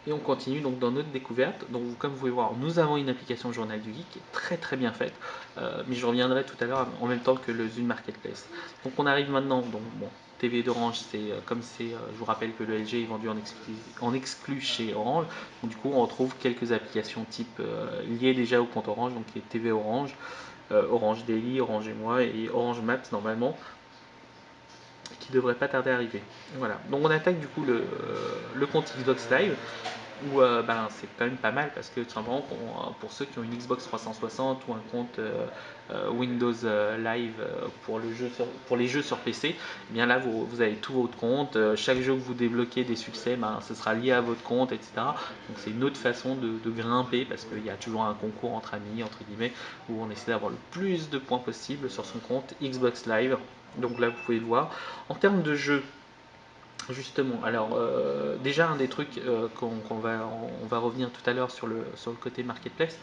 Et on continue donc dans notre découverte. Donc comme vous pouvez voir, nous avons une application Journal du Geek qui est très très bien faite, mais je reviendrai tout à l'heure en même temps que le Zune Marketplace. Donc on arrive maintenant, donc bon, TV d'Orange, c'est comme c'est, je vous rappelle que le LG est vendu en exclu chez Orange. Donc, du coup, on retrouve quelques applications type liées déjà au compte Orange, donc les TV Orange, Orange Daily, Orange et moi et Orange Maps normalement, qui devrait pas tarder à arriver. Voilà. Donc on attaque du coup le compte Xbox Live où ben, c'est quand même pas mal parce que tout simplement pour ceux qui ont une Xbox 360 ou un compte Windows Live pour les jeux sur PC, eh bien là vous avez tout votre compte, chaque jeu que vous débloquez des succès, ben, ce sera lié à votre compte, etc. Donc c'est une autre façon de grimper parce qu'il y a toujours un concours entre amis, entre guillemets, où on essaie d'avoir le plus de points possible sur son compte Xbox Live. Donc là vous pouvez le voir. En termes de jeux, justement, alors déjà un des trucs on va revenir tout à l'heure sur le côté marketplace,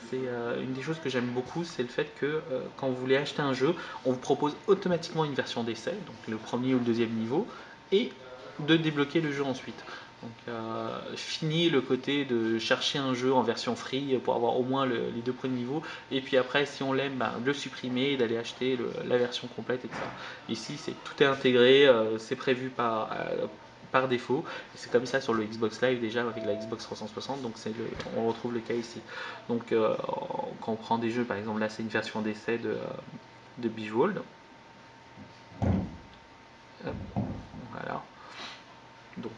c'est une des choses que j'aime beaucoup, c'est le fait que quand vous voulez acheter un jeu, on vous propose automatiquement une version d'essai, donc le premier ou le deuxième niveau, et de débloquer le jeu ensuite. Donc fini le côté de chercher un jeu en version free pour avoir au moins les deux premiers niveaux, et puis après si on l'aime, ben, le supprimer et d'aller acheter la version complète, etc. Ici, tout est intégré, c'est prévu par défaut. C'est comme ça sur le Xbox Live déjà avec la Xbox 360, donc on retrouve le cas ici. Donc quand on prend des jeux, par exemple là c'est une version d'essai de Behold. Voilà. Donc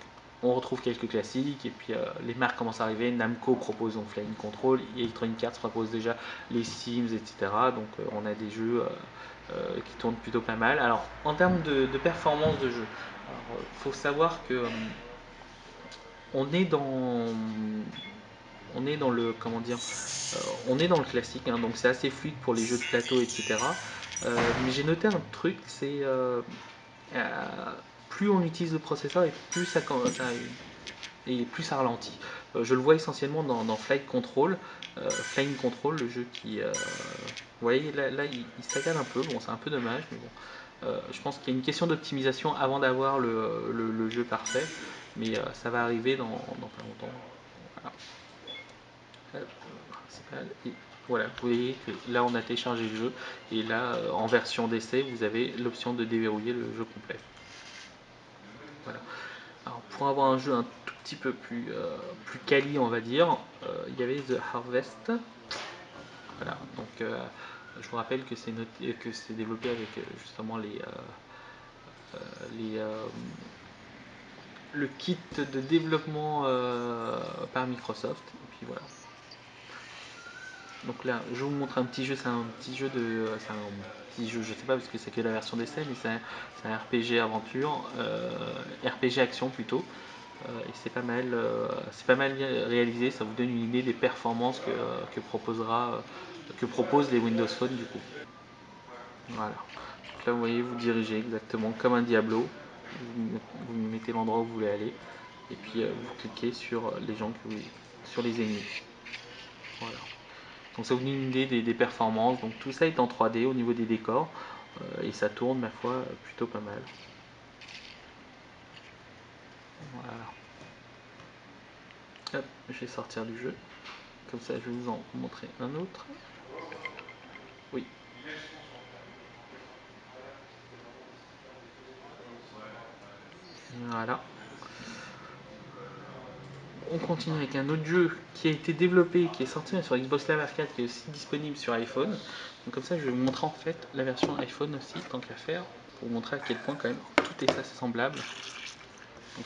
on retrouve quelques classiques et puis les marques commencent à arriver. Namco propose donc Flying Control, Electronic Arts propose déjà les Sims, etc. Donc on a des jeux qui tournent plutôt pas mal. Alors en termes de performance de jeu, il faut savoir que on est dans on est dans le comment dire on est dans le classique, hein, donc c'est assez fluide pour les jeux de plateau, etc. Mais j'ai noté un truc, c'est euh, plus on utilise le processeur et plus ça ralentit. Je le vois essentiellement dans Flight Control, Flying Control, le jeu qui, vous voyez, là il staccade un peu. Bon, c'est un peu dommage, mais bon. Je pense qu'il y a une question d'optimisation avant d'avoir le jeu parfait, mais ça va arriver dans pas longtemps. Voilà. Principal. Et voilà, vous voyez que là on a téléchargé le jeu, et là en version d'essai, vous avez l'option de déverrouiller le jeu complet. Voilà. Alors, pour avoir un jeu un tout petit peu plus quali, on va dire, il y avait The Harvest. Voilà, donc je vous rappelle que c'est développé avec justement les, le kit de développement par Microsoft. Et puis voilà. Donc là, je vous montre un petit jeu, c'est un petit jeu je sais pas parce que c'est que la version d'essai, mais c'est un RPG aventure, RPG action plutôt. Et c'est pas mal réalisé, ça vous donne une idée des performances que proposent les Windows Phone du coup. Voilà. Donc là vous voyez, vous dirigez exactement comme un Diablo, vous mettez l'endroit où vous voulez aller, et puis vous cliquez sur les gens sur les ennemis. Voilà. Donc ça vous donne une idée des performances. Donc tout ça est en 3D au niveau des décors, et ça tourne ma foi plutôt pas mal. Voilà. Hop, je vais sortir du jeu. Comme ça, je vais vous en montrer un autre. Oui. Voilà. On continue avec un autre jeu qui a été développé, qui est sorti sur Xbox Live Arcade, qui est aussi disponible sur iPhone. Donc comme ça, je vais vous montrer en fait la version iPhone aussi, tant qu'à faire, pour vous montrer à quel point quand même tout est assez semblable.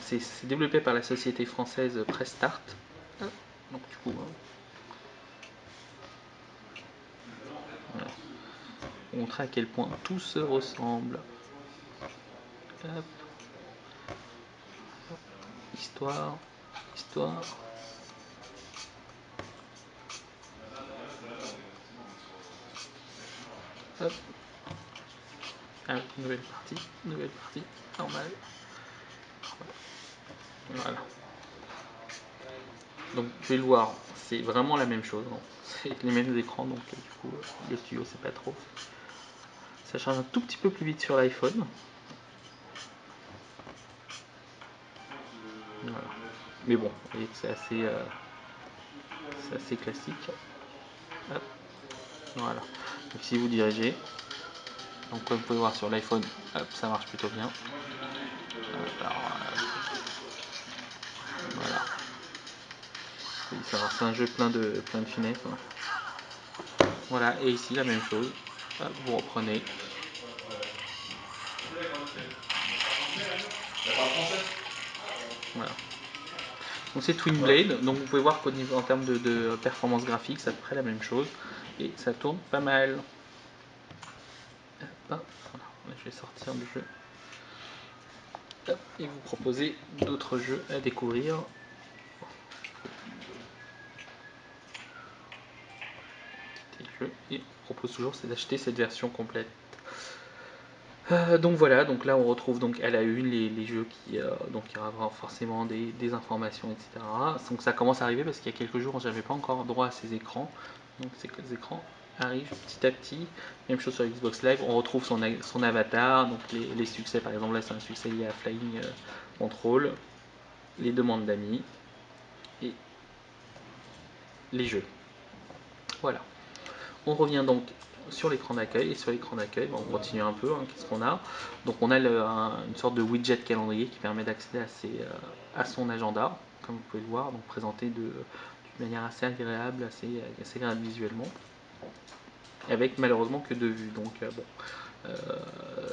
C'est développé par la société française Press Start. Donc du coup, voilà. Pour montrer à quel point tout se ressemble. Hop. Histoire, histoire. Hop. Ah, nouvelle partie, normal. Voilà. Donc je vais le voir, c'est vraiment la même chose, hein. C'est les mêmes écrans, donc du coup le studio c'est pas trop. Ça charge un tout petit peu plus vite sur l'iPhone. Voilà. Mais bon, vous voyez que c'est assez classique. Hop, voilà. Donc si vous dirigez, donc comme vous pouvez voir sur l'iPhone, ça marche plutôt bien. Alors, voilà. C'est un jeu plein de finesse. Hein. Voilà, et ici la même chose. Hop, vous reprenez. Voilà. Donc c'est Twin Blade, donc vous pouvez voir qu'au niveau en termes de performance graphique, c'est à peu près la même chose. Et ça tourne pas mal. Hop, voilà. Je vais sortir du jeu. Hop, et vous proposer d'autres jeux à découvrir. Et on propose toujours c'est d'acheter cette version complète. Donc voilà, donc là on retrouve donc à la une les jeux qui donc il y aura forcément des informations, etc. Donc ça commence à arriver parce qu'il y a quelques jours j'avais pas encore droit à ces écrans. Donc c'est que les écrans arrivent petit à petit. Même chose sur Xbox Live, on retrouve son avatar, donc les succès, par exemple là c'est un succès lié à Flying Control, les demandes d'amis et les jeux. Voilà. On revient donc sur l'écran d'accueil, et sur l'écran d'accueil, on continue un peu, hein, qu'est-ce qu'on a? Donc on a une sorte de widget calendrier qui permet d'accéder à son agenda, comme vous pouvez le voir, donc présenté d'une manière assez agréable, assez agréable visuellement, avec malheureusement que deux vues. Donc bon,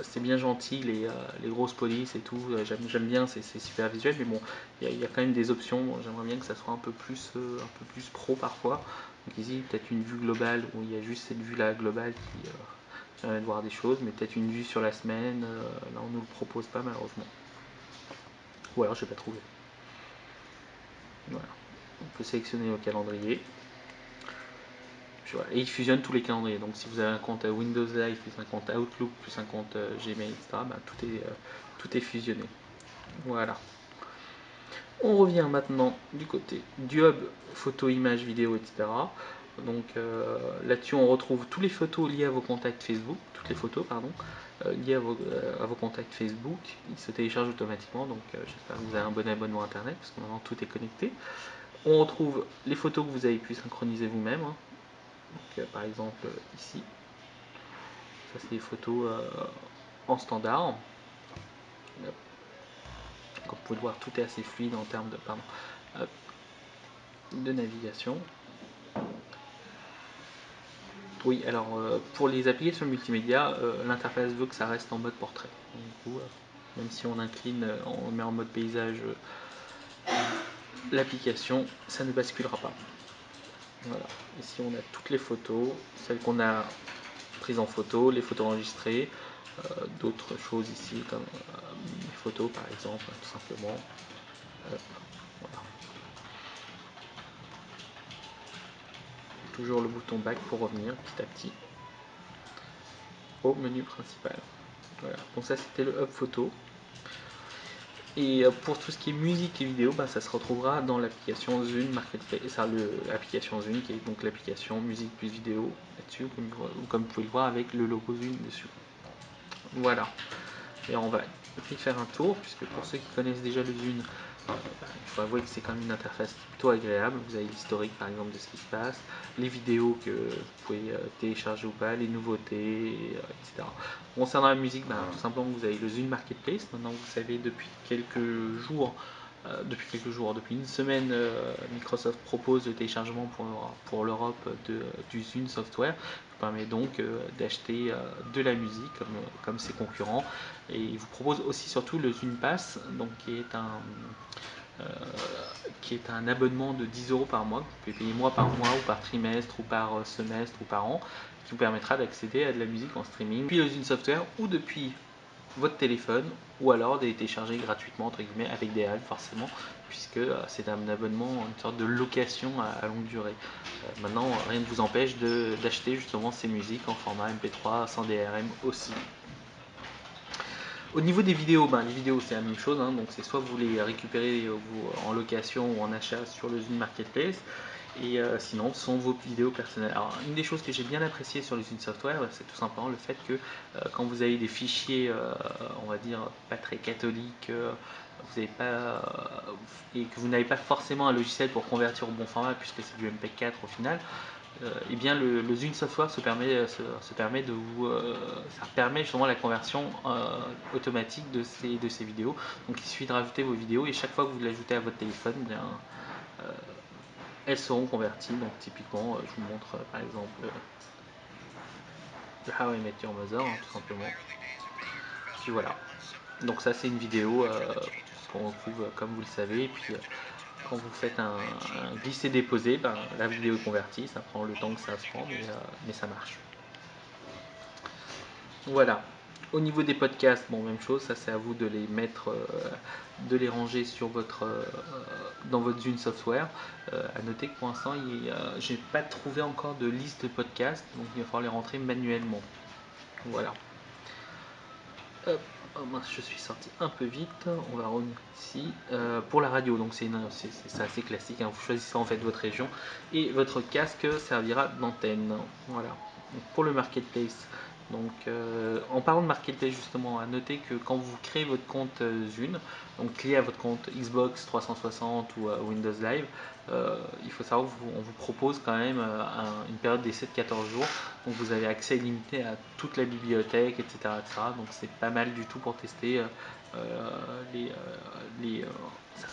c'est bien gentil les grosses polices et tout, j'aime bien, c'est super visuel, mais bon, il y a quand même des options, j'aimerais bien que ça soit un peu plus pro parfois. Donc ici peut-être une vue globale où il y a juste cette vue là globale qui permet de voir des choses, mais peut-être une vue sur la semaine, là on nous le propose pas malheureusement. Ou alors je n'ai pas trouvé. Voilà. On peut sélectionner le calendrier. Et il fusionne tous les calendriers. Donc si vous avez un compte Windows Live, plus un compte Outlook, plus un compte Gmail, etc., bah, tout est fusionné. Voilà. On revient maintenant du côté du hub photo, images, vidéo, etc. Donc là-dessus, on retrouve toutes les photos liées à vos contacts Facebook, toutes les photos, pardon, liées à vos contacts Facebook. Ils se téléchargent automatiquement, donc j'espère que vous avez un bon abonnement Internet, parce que maintenant tout est connecté. On retrouve les photos que vous avez pu synchroniser vous-même. Hein. Donc, par exemple, ici, ça c'est des photos en standard. Comme vous pouvez le voir, tout est assez fluide en termes de navigation. Oui, alors pour les applications multimédia, l'interface veut que ça reste en mode portrait. Donc, du coup, même si on incline, on met en mode paysage l'application, ça ne basculera pas. Voilà. Ici, on a toutes les photos, celles qu'on a prises en photo, les photos enregistrées, d'autres choses ici comme mes photos par exemple, tout simplement. Voilà. Toujours le bouton back pour revenir petit à petit au menu principal. Voilà. Donc ça c'était le hub photo. Et pour tout ce qui est musique et vidéo, bah, ça se retrouvera dans l'application Zune Marketplace, l'application Zune qui est donc l'application musique plus vidéo là-dessus, comme vous pouvez le voir avec le logo Zune dessus. Voilà. Et on va vite faire un tour, puisque pour ceux qui connaissent déjà le Zune, il faut avouer que c'est quand même une interface plutôt agréable. Vous avez l'historique par exemple de ce qui se passe, les vidéos que vous pouvez télécharger ou pas, les nouveautés, etc. Concernant la musique, tout simplement vous avez le Zune Marketplace. Maintenant vous savez depuis quelques jours, depuis une semaine, Microsoft propose le téléchargement pour l'Europe du Zune Software, qui permet donc d'acheter de la musique comme ses concurrents. Et il vous propose aussi surtout le Zune Pass, donc qui est un abonnement de 10 € par mois, que vous pouvez payer mois par mois ou par trimestre ou par semestre ou par an, qui vous permettra d'accéder à de la musique en streaming depuis le Zune Software ou depuis votre téléphone, ou alors de les télécharger gratuitement entre guillemets avec des ads forcément, puisque c'est un abonnement, une sorte de location à longue durée. Maintenant rien ne vous empêche d'acheter justement ces musiques en format MP3 sans DRM aussi. Au niveau des vidéos, les vidéos c'est la même chose, hein, donc c'est soit vous les récupérez en location ou en achat sur le Zune Marketplace, Et sinon, ce sont vos vidéos personnelles. Alors, une des choses que j'ai bien apprécié sur le Zune Software, c'est tout simplement le fait que quand vous avez des fichiers, on va dire, pas très catholiques, vous avez pas, et que vous n'avez pas forcément un logiciel pour convertir au bon format, puisque c'est du MP4 au final, eh bien le Zune Software se permet de vous, ça permet justement la conversion automatique de ces vidéos. Donc il suffit de rajouter vos vidéos et chaque fois que vous l'ajoutez à votre téléphone, eh bien, elles seront converties. Donc typiquement, je vous montre par exemple le How I Met Your Mother, tout simplement. Puis voilà. Donc ça c'est une vidéo qu'on retrouve comme vous le savez. Et puis quand vous faites un glisser-déposer, ben, la vidéo est convertie. Ça prend le temps que ça se prend, mais ça marche. Voilà. Au niveau des podcasts, bon, même chose, ça c'est à vous de les mettre, de les ranger sur dans votre Zune Software. À noter que pour l'instant, je n'ai pas trouvé encore de liste de podcasts, donc il va falloir les rentrer manuellement. Voilà. Hop. Oh mince, je suis sorti un peu vite. On va revenir ici. Pour la radio, donc c'est assez classique. Hein. Vous choisissez en fait votre région et votre casque servira d'antenne. Voilà. Donc, pour le marketplace. Donc, en parlant de marketplace justement, à noter que quand vous créez votre compte Zune, donc lié à votre compte Xbox 360 ou Windows Live, il faut savoir qu'on vous propose quand même une période d'essai de 14 jours. Donc vous avez accès illimité à toute la bibliothèque, etc. etc. Donc c'est pas mal du tout pour tester,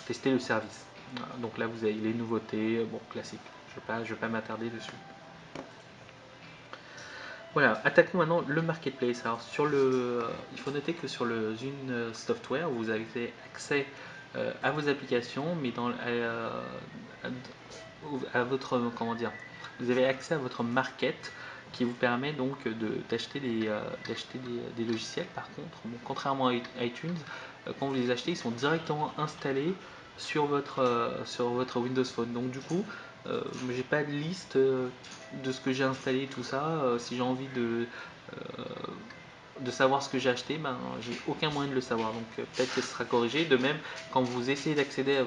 tester le service. Voilà. Donc là vous avez les nouveautés, bon classique. Je vais pas m'attarder dessus. Voilà, attaquons maintenant le marketplace. Alors il faut noter que sur le Zune Software, vous avez accès à vos applications, mais à votre, comment dire, vous avez accès à votre market qui vous permet donc d'acheter des logiciels. Par contre, bon, contrairement à iTunes, quand vous les achetez, ils sont directement installés sur votre Windows Phone. Donc du coup, j'ai pas de liste de ce que j'ai installé, tout ça. Si j'ai envie de savoir ce que j'ai acheté, ben, j'ai aucun moyen de le savoir. Donc peut-être que ce sera corrigé. De même, quand vous essayez d'accéder à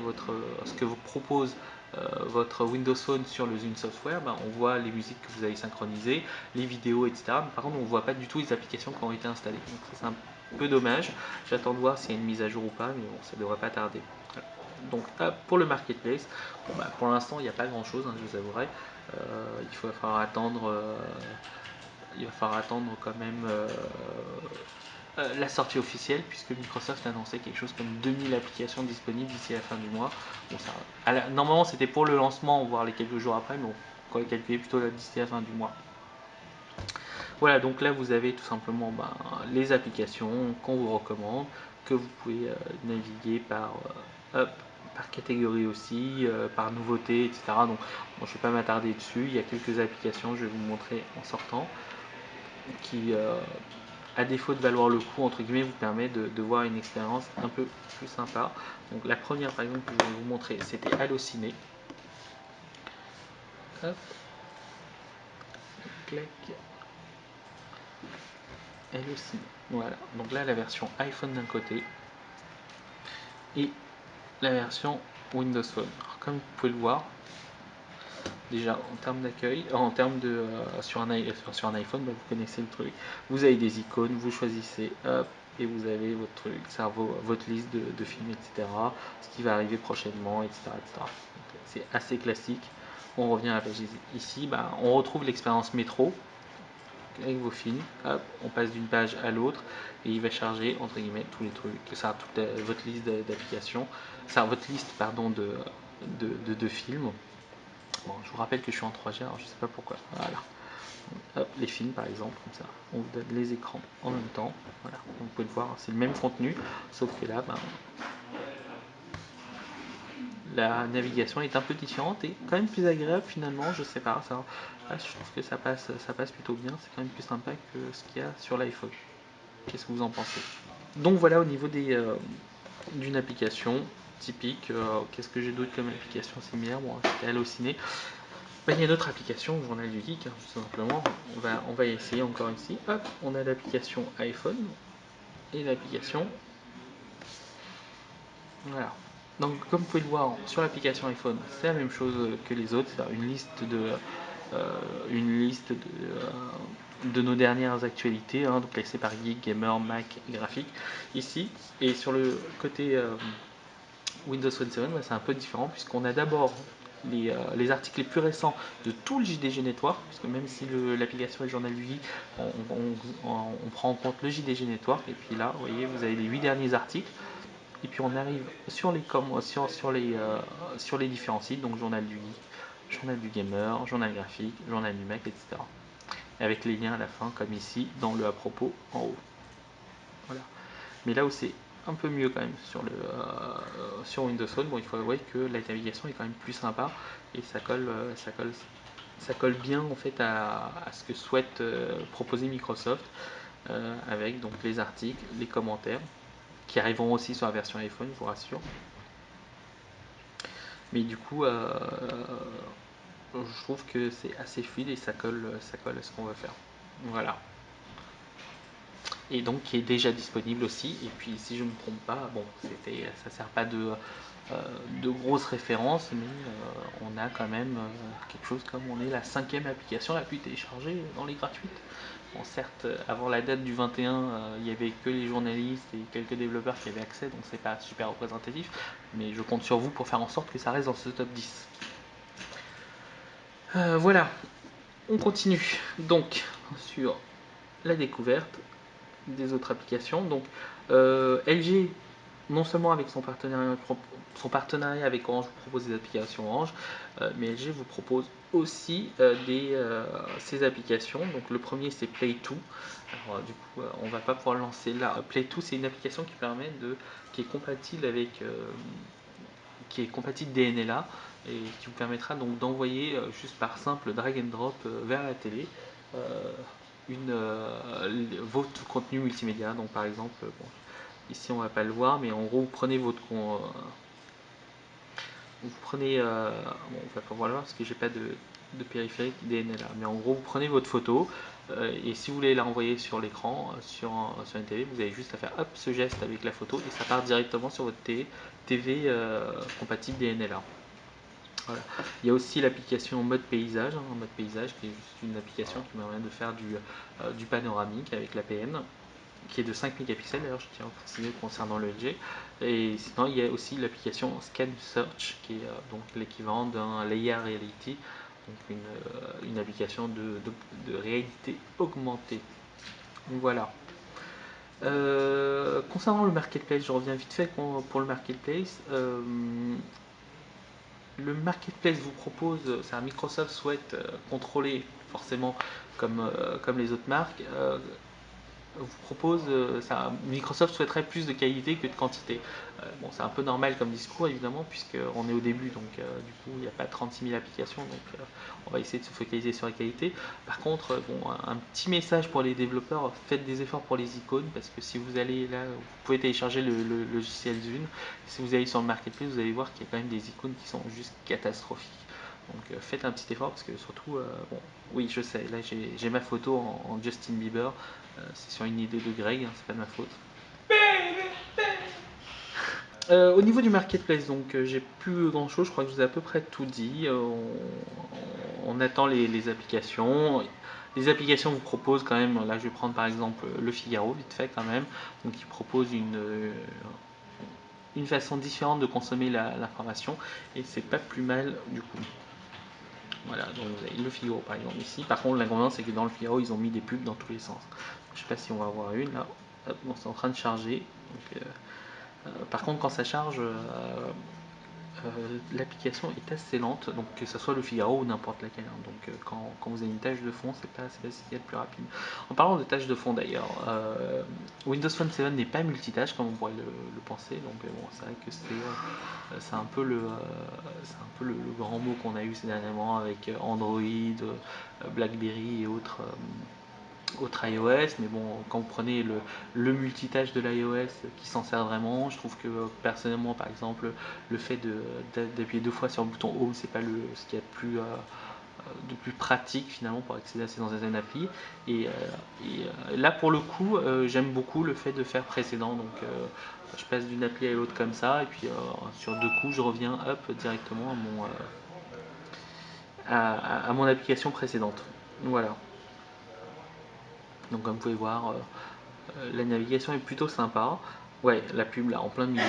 ce que vous propose votre Windows Phone sur le Zune Software, ben, on voit les musiques que vous avez synchronisées, les vidéos, etc. Mais par contre, on ne voit pas du tout les applications qui ont été installées. Donc ça, c'est un peu dommage. J'attends de voir s'il y a une mise à jour ou pas, mais bon, ça ne devrait pas tarder. Donc pour le marketplace, bon, bah, pour l'instant il n'y a pas grand chose, hein, je vous avouerai. Il va falloir attendre quand même la sortie officielle, puisque Microsoft a annoncé quelque chose comme 2000 applications disponibles d'ici la fin du mois. Bon, normalement c'était pour le lancement, voire les quelques jours après, mais bon, on va calculer plutôt d'ici la fin du mois. Voilà, donc là vous avez tout simplement les applications qu'on vous recommande, que vous pouvez naviguer par catégorie aussi, par nouveauté, etc. Donc bon, je ne vais pas m'attarder dessus, il y a quelques applications, je vais vous montrer en sortant, qui à défaut de valoir le coup, entre guillemets, vous permet de voir une expérience un peu plus sympa. Donc la première par exemple que je vais vous montrer, c'était Allociné. Hop, clic. Allociné. Voilà, donc là la version iPhone d'un côté et la version Windows Phone. Alors, comme vous pouvez le voir, déjà en termes d'accueil, en termes de sur un iPhone, vous connaissez le truc. Vous avez des icônes, vous choisissez, hop, et vous avez votre truc, ça votre liste de films, etc. Ce qui va arriver prochainement, etc. etc. C'est assez classique. On revient à la page ici, on retrouve l'expérience métro avec vos films. Hop, on passe d'une page à l'autre et il va charger entre guillemets tous les trucs. Ça, toute votre liste d'applications, ça, votre liste pardon de films. Bon, je vous rappelle que je suis en 3G, alors je sais pas pourquoi. Voilà. Hop, les films par exemple, comme ça, on vous donne les écrans en même temps. Voilà, vous pouvez le voir, c'est le même contenu, sauf que là, la navigation est un peu différente et quand même plus agréable finalement. Je sais pas, ça, là, je trouve que ça passe plutôt bien. C'est quand même plus sympa que ce qu'il y a sur l'iPhone. Qu'est-ce que vous en pensez? Donc voilà au niveau d'une application typique. Qu'est-ce que j'ai d'autre comme application similaire? Bon, c'était Allociné. Il y a une autre application, Journal du Geek, hein, tout simplement. On va essayer encore ici. Hop, on a l'application iPhone et l'application. Voilà. Donc comme vous pouvez le voir sur l'application iPhone, c'est la même chose que les autres, c'est une liste de nos dernières actualités, hein, donc classées par Geek, Gamer, Mac, graphique ici. Et sur le côté Windows Phone 7, c'est un peu différent puisqu'on a d'abord les articles les plus récents de tout le JDG Network, puisque même si l'application est le journal du geek, on prend en compte le JDG Network, et puis là, vous voyez, vous avez les 8 derniers articles. Et puis on arrive sur les différents sites, donc journal du geek, journal du gamer, journal graphique, journal du Mac, etc. Et avec les liens à la fin, comme ici dans le à propos en haut. Voilà. Mais là où c'est un peu mieux quand même sur Windows Phone, bon, il faut avouer que la navigation est quand même plus sympa et ça colle bien en fait à ce que souhaite proposer Microsoft avec donc les articles, les commentaires qui arriveront aussi sur la version iPhone, je vous rassure. Mais du coup, je trouve que c'est assez fluide et ça colle à ce qu'on veut faire. Voilà. Et donc qui est déjà disponible aussi. Et puis si je ne me trompe pas, bon, ça sert pas de grosses références, mais on a quand même quelque chose comme on est la 5e application la plus téléchargée dans les gratuites. Bon, certes, avant la date du 21, il n'y avait que les journalistes et quelques développeurs qui avaient accès, donc c'est pas super représentatif, mais je compte sur vous pour faire en sorte que ça reste dans ce top 10. Voilà, on continue donc sur la découverte des autres applications. Donc LG, non seulement avec son partenariat avec Orange, vous propose des applications Orange, mais LG vous propose aussi ces applications. Donc le premier c'est Play2. Alors du coup on va pas pouvoir lancer là. Play2 c'est une application qui est compatible DNLA et qui vous permettra donc d'envoyer juste par simple drag and drop vers la télé votre contenu multimédia. Donc par exemple, bon, ici on va pas le voir, mais en gros vous prenez vous prenez, bon, on va pas voir parce que j'ai pas de périphérique DNLA, mais en gros vous prenez votre photo et si vous voulez la renvoyer sur l'écran, sur une télé, vous avez juste à faire hop ce geste avec la photo et ça part directement sur votre TV compatible DNLA. Voilà. Il y a aussi l'application mode paysage, mode paysage qui est juste une application qui permet de faire du panoramique avec l'APN, qui est de 5 mégapixels d'ailleurs, je tiens à préciser concernant le LG. Et sinon, il y a aussi l'application Scan Search qui est donc l'équivalent d'un Layer Reality, donc une application de réalité augmentée. Donc voilà. Concernant le marketplace, je reviens vite fait pour le marketplace. Le marketplace vous propose, Microsoft souhaite contrôler forcément comme les autres marques, vous propose, Microsoft souhaiterait plus de qualité que de quantité. Bon, c'est un peu normal comme discours évidemment puisqu'on est au début, donc du coup il n'y a pas 36 000 applications, donc on va essayer de se focaliser sur la qualité. Par contre, bon, un petit message pour les développeurs, faites des efforts pour les icônes parce que si vous allez là, vous pouvez télécharger le logiciel Zune. Si vous allez sur le marketplace, vous allez voir qu'il y a quand même des icônes qui sont juste catastrophiques. Donc faites un petit effort parce que surtout, bon, oui je sais, là j'ai ma photo en Justin Bieber, c'est sur une idée de Greg, hein, c'est pas de ma faute. Au niveau du marketplace, donc j'ai plus grand chose, je crois que je vous ai à peu près tout dit. On attend les applications. Les applications vous proposent quand même, là je vais prendre par exemple Le Figaro, vite fait quand même, donc il propose une façon différente de consommer l'information et c'est pas plus mal du coup. Voilà, donc vous avez Le Figaro par exemple ici. Par contre, l'inconvénient c'est que dans Le Figaro ils ont mis des pubs dans tous les sens. Je sais pas si on va avoir une là. Bon, c'est en train de charger. Donc, par contre, quand ça charge, l'application est assez lente, donc que ce soit Le Figaro ou n'importe laquelle. Hein. Donc quand vous avez une tâche de fond, c'est pas ce qu'il y a de plus rapide. En parlant de tâches de fond d'ailleurs, Windows Phone 7 n'est pas multitâche comme on pourrait le penser, donc bon, c'est vrai que c'est un peu le grand mot qu'on a eu ces dernièrement avec Android, BlackBerry et autres iOS, mais bon, quand vous prenez le multitâche de l'iOS qui s'en sert vraiment, je trouve que personnellement, par exemple, le fait d'appuyer 2 fois sur le bouton Home, c'est pas ce qu'il y a de plus de plus pratique finalement pour accéder à ces anciennes applis. Là pour le coup, j'aime beaucoup le fait de faire précédent. Donc je passe d'une appli à l'autre comme ça, et puis sur 2 coups, je reviens directement à mon application précédente. Voilà. Donc comme vous pouvez voir, la navigation est plutôt sympa. Ouais, la pub là en plein milieu.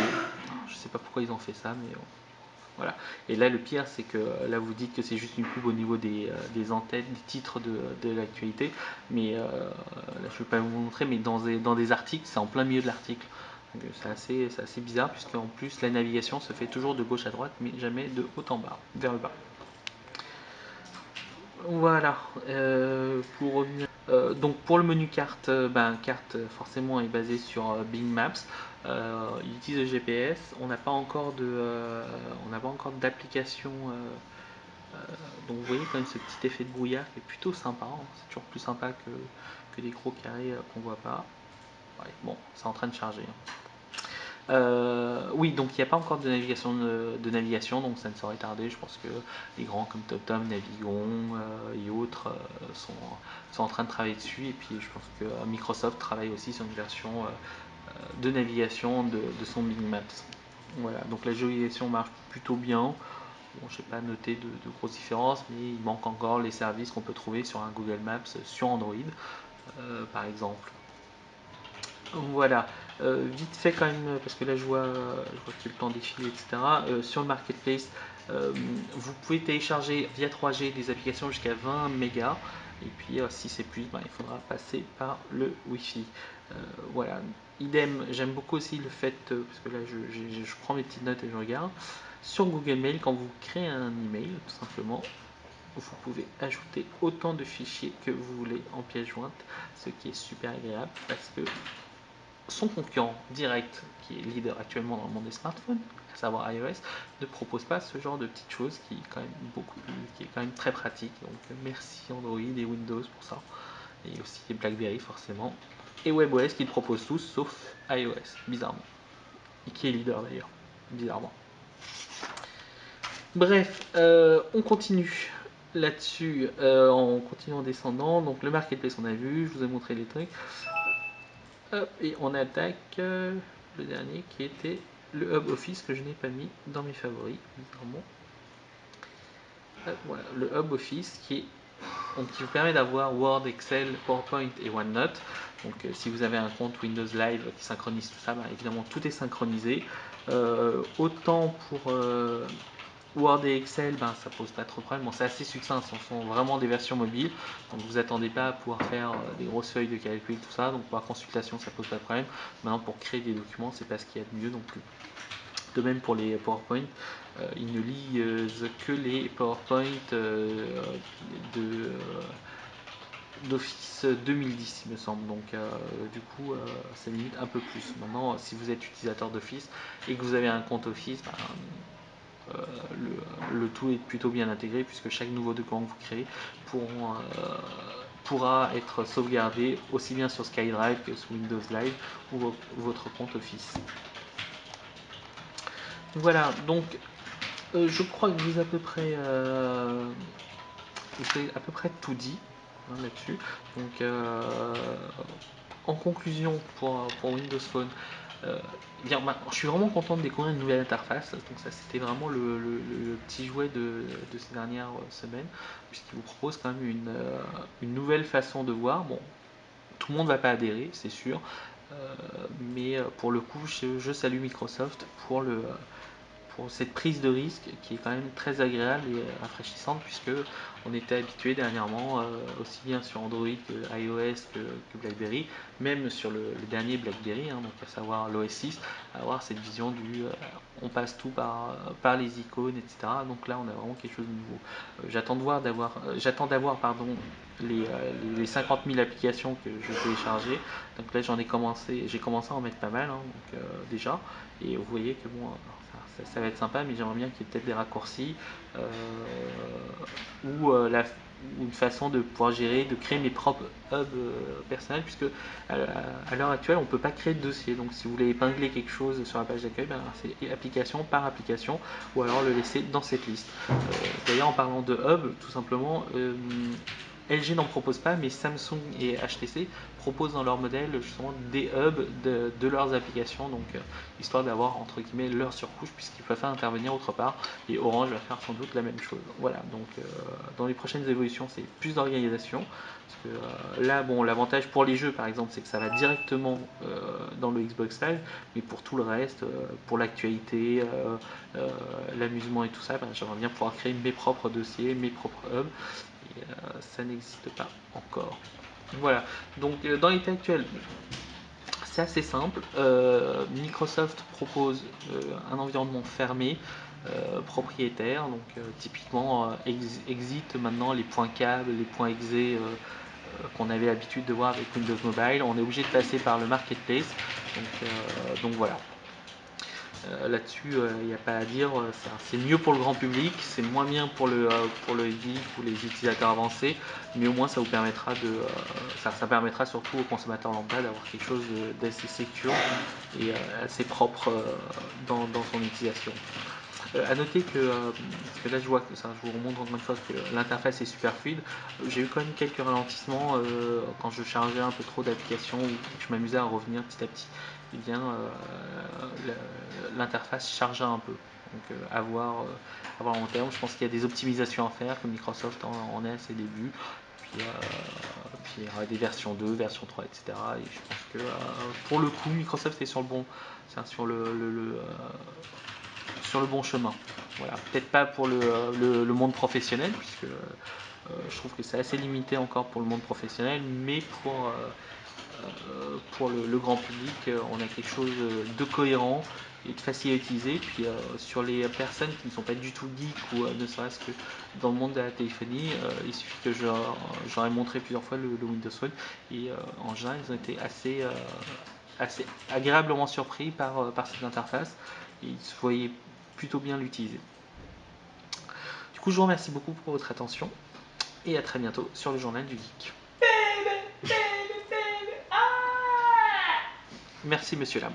Je sais pas pourquoi ils ont fait ça, mais voilà. Et là, le pire, c'est que là, vous dites que c'est juste une pub au niveau des entêtes, des titres de l'actualité. Mais là, je ne vais pas vous montrer, mais dans des articles, c'est en plein milieu de l'article. C'est assez bizarre, puisque en plus, la navigation se fait toujours de gauche à droite, mais jamais de haut en bas, vers le bas. Voilà. Pour revenir. Donc pour le menu carte, carte forcément est basé sur Bing Maps. Il utilise le GPS. On n'a pas encore d'application. Donc vous voyez quand même ce petit effet de brouillard qui est plutôt sympa. Hein. C'est toujours plus sympa que des gros carrés qu'on voit pas. Ouais, bon, c'est en train de charger. Hein. Oui, donc il n'y a pas encore de navigation, donc ça ne saurait tarder. Je pense que les grands comme TomTom, Navigon et autres sont en train de travailler dessus. Et puis je pense que Microsoft travaille aussi sur une version de navigation de son Bing Maps. Voilà, donc la géolocalisation marche plutôt bien. Bon, je n'ai pas noté de grosses différences, mais il manque encore les services qu'on peut trouver sur un Google Maps sur Android, par exemple. Voilà. Vite fait quand même, parce que là je vois que le temps défile, etc. Sur le marketplace, vous pouvez télécharger via 3G des applications jusqu'à 20 mégas. Et puis si c'est plus, il faudra passer par le Wi-Fi. Voilà. Idem, j'aime beaucoup aussi le fait, parce que là je prends mes petites notes et je regarde. Sur Google Mail, quand vous créez un email, tout simplement, vous pouvez ajouter autant de fichiers que vous voulez en pièce jointe, ce qui est super agréable parce que son concurrent direct, qui est leader actuellement dans le monde des smartphones, à savoir iOS, ne propose pas ce genre de petites choses qui est quand même qui est quand même très pratique. Donc merci Android et Windows pour ça, et aussi BlackBerry forcément, et WebOS qui le proposent tous sauf iOS, bizarrement, et qui est leader d'ailleurs, bizarrement. Bref, on continue là-dessus en continuant descendant. Donc le marketplace on a vu, je vous ai montré les trucs. Hop, et on attaque le dernier qui était le Hub Office que je n'ai pas mis dans mes favoris, bizarrement. Voilà, le Hub Office qui vous permet d'avoir Word, Excel, PowerPoint et OneNote. Donc si vous avez un compte Windows Live qui synchronise tout ça, évidemment tout est synchronisé. Autant pour Word et Excel, ça pose pas trop de problème. Bon, c'est assez succinct, ce sont vraiment des versions mobiles. Donc vous attendez pas à pouvoir faire des grosses feuilles de calcul, tout ça. Donc pour la consultation, ça pose pas de problème. Maintenant, pour créer des documents, c'est pas ce qu'il y a de mieux non plus. De même pour les PowerPoint, ils ne lisent que les PowerPoint d'Office 2010, il me semble. Donc du coup, ça limite un peu plus. Maintenant, si vous êtes utilisateur d'Office et que vous avez un compte Office, le tout est plutôt bien intégré puisque chaque nouveau document que vous créez pourra être sauvegardé aussi bien sur SkyDrive que sur Windows Live ou votre compte Office. Voilà, donc je crois que vous avez à peu près tout dit là-dessus. Donc en conclusion pour Windows Phone, je suis vraiment content de découvrir une nouvelle interface. Donc ça, c'était vraiment le petit jouet de ces dernières semaines, puisqu'il vous propose quand même une nouvelle façon de voir. Bon, tout le monde ne va pas adhérer, c'est sûr, mais pour le coup, je salue Microsoft pour cette prise de risque qui est quand même très agréable et rafraîchissante, puisque on était habitué dernièrement, aussi bien sur Android que iOS que BlackBerry, même sur le dernier BlackBerry, donc à savoir l'OS 6, à avoir cette vision on passe tout par les icônes, etc. Donc là, on a vraiment quelque chose de nouveau. J'attends d'avoir les 50 000 applications que je téléchargeais. Donc là, j'ai commencé à en mettre pas mal, donc, déjà. Et vous voyez que bon, ça va être sympa, mais j'aimerais bien qu'il y ait peut-être des raccourcis ou une façon de pouvoir gérer, de créer mes propres hubs personnels, puisque à l'heure actuelle, on ne peut pas créer de dossier. Donc si vous voulez épingler quelque chose sur la page d'accueil, ben, c'est application par application, ou alors le laisser dans cette liste. D'ailleurs, en parlant de hub, tout simplement, LG n'en propose pas, mais Samsung et HTC proposent dans leur modèle justement des hubs de leurs applications, donc histoire d'avoir entre guillemets leur surcouche, puisqu'ils peuvent faire intervenir autre part, et Orange va faire sans doute la même chose. Voilà, donc dans les prochaines évolutions, c'est plus d'organisation. Parce que, là, bon, l'avantage pour les jeux, par exemple, c'est que ça va directement dans le Xbox Live, mais pour tout le reste, pour l'actualité, l'amusement et tout ça, ben, j'aimerais bien pouvoir créer mes propres dossiers, mes propres hubs. Et ça n'existe pas encore. Voilà, donc dans l'état actuel, c'est assez simple. Microsoft propose un environnement fermé, propriétaire, donc typiquement exit maintenant les points câbles, les points exe qu'on avait l'habitude de voir avec Windows Mobile. On est obligé de passer par le marketplace, donc voilà. Là-dessus, il n'y a pas à dire, c'est mieux pour le grand public, c'est moins bien pour le geek ou les utilisateurs avancés, mais au moins ça vous permettra ça permettra surtout aux consommateurs lambda d'avoir quelque chose d'assez sécure et assez propre dans son utilisation. À noter que, parce que là je vois que ça, je vous remontre encore une fois que l'interface est super fluide. J'ai eu quand même quelques ralentissements quand je chargeais un peu trop d'applications ou que je m'amusais à revenir petit à petit. Eh bien, l'interface chargea un peu. Donc à voir en terme. Je pense qu'il y a des optimisations à faire, que Microsoft en est à ses débuts. Puis il y aura des versions 2, version 3, etc. Et je pense que pour le coup, Microsoft est sur le bon, sur sur le bon chemin. Voilà. Peut-être pas pour le monde professionnel, puisque je trouve que c'est assez limité encore pour le monde professionnel, mais pour le grand public, on a quelque chose de cohérent et de facile à utiliser. Puis sur les personnes qui ne sont pas du tout geeks ou ne serait-ce que dans le monde de la téléphonie, il suffit que j'aurais montré plusieurs fois le Windows Phone et en général ils ont été assez agréablement surpris par cette interface et ils se voyaient plutôt bien l'utiliser. Du coup, je vous remercie beaucoup pour votre attention et à très bientôt sur le journal du geek. Merci, monsieur Lam.